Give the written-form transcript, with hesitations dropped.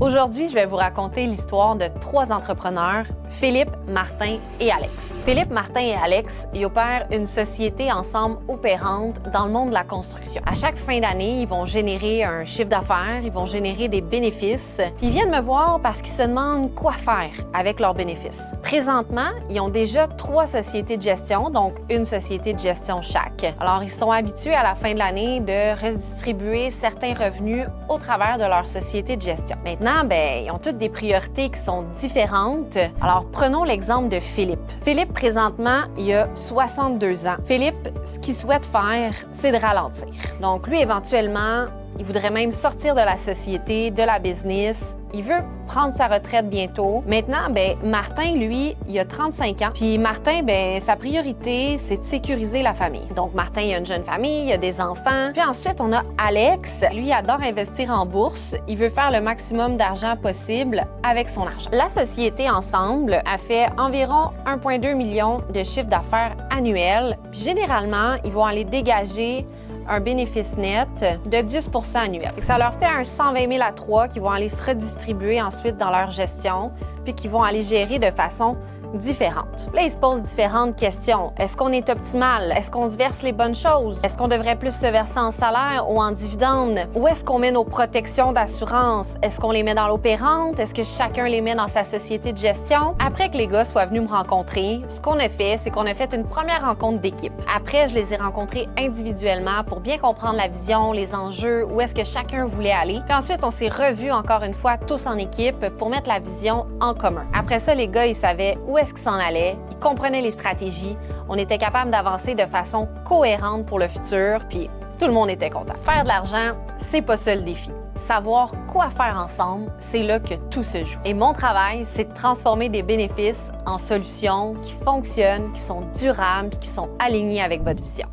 Aujourd'hui, je vais vous raconter l'histoire de 3 entrepreneurs, Philippe, Martin et Alex. Philippe, Martin et Alex, ils opèrent une société ensemble opérante dans le monde de la construction. À chaque fin d'année, ils vont générer un chiffre d'affaires, ils vont générer des bénéfices, puis ils viennent me voir parce qu'ils se demandent quoi faire avec leurs bénéfices. Présentement, ils ont déjà 3 sociétés de gestion, donc une société de gestion chaque. Alors, ils sont habitués à la fin de l'année de redistribuer certains revenus au travers de leur société de gestion. Maintenant, ils ont toutes des priorités qui sont différentes. Alors, prenons l'exemple de Philippe. Philippe, présentement, il a 62 ans. Philippe, ce qu'il souhaite faire, c'est de ralentir. Donc, lui, éventuellement, il voudrait même sortir de la société, de la business. Il veut prendre sa retraite bientôt. Maintenant, Martin, lui, il a 35 ans. Puis Martin, sa priorité, c'est de sécuriser la famille. Donc, Martin, il a une jeune famille, il a des enfants. Puis ensuite, on a Alex. Lui, il adore investir en bourse. Il veut faire le maximum d'argent possible avec son argent. La société, ensemble, a fait environ 1,2 million de chiffre d'affaires annuel. Puis généralement, ils vont aller dégager un bénéfice net de 10 annuel. Ça leur fait un 120 000 à 3 qui vont aller se redistribuer ensuite dans leur gestion, puis qui vont aller gérer de façon différente. Là, ils se posent différentes questions. Est-ce qu'on est optimal? Est-ce qu'on se verse les bonnes choses? Est-ce qu'on devrait plus se verser en salaire ou en dividende? Où est-ce qu'on met nos protections d'assurance? Est-ce qu'on les met dans l'opérante? Est-ce que chacun les met dans sa société de gestion? Après que les gars soient venus me rencontrer, ce qu'on a fait, c'est qu'on a fait une première rencontre d'équipe. Après, je les ai rencontrés individuellement pour bien comprendre la vision, les enjeux, où est-ce que chacun voulait aller. Puis ensuite, on s'est revus encore une fois tous en équipe pour mettre la vision en commun. Après ça, les gars, ils savaient où est-ce qu'ils s'en allaient, ils comprenaient les stratégies, on était capable d'avancer de façon cohérente pour le futur, puis tout le monde était content. Faire de l'argent, c'est pas ça le défi. Savoir quoi faire ensemble, c'est là que tout se joue. Et mon travail, c'est de transformer des bénéfices en solutions qui fonctionnent, qui sont durables, qui sont alignées avec votre vision.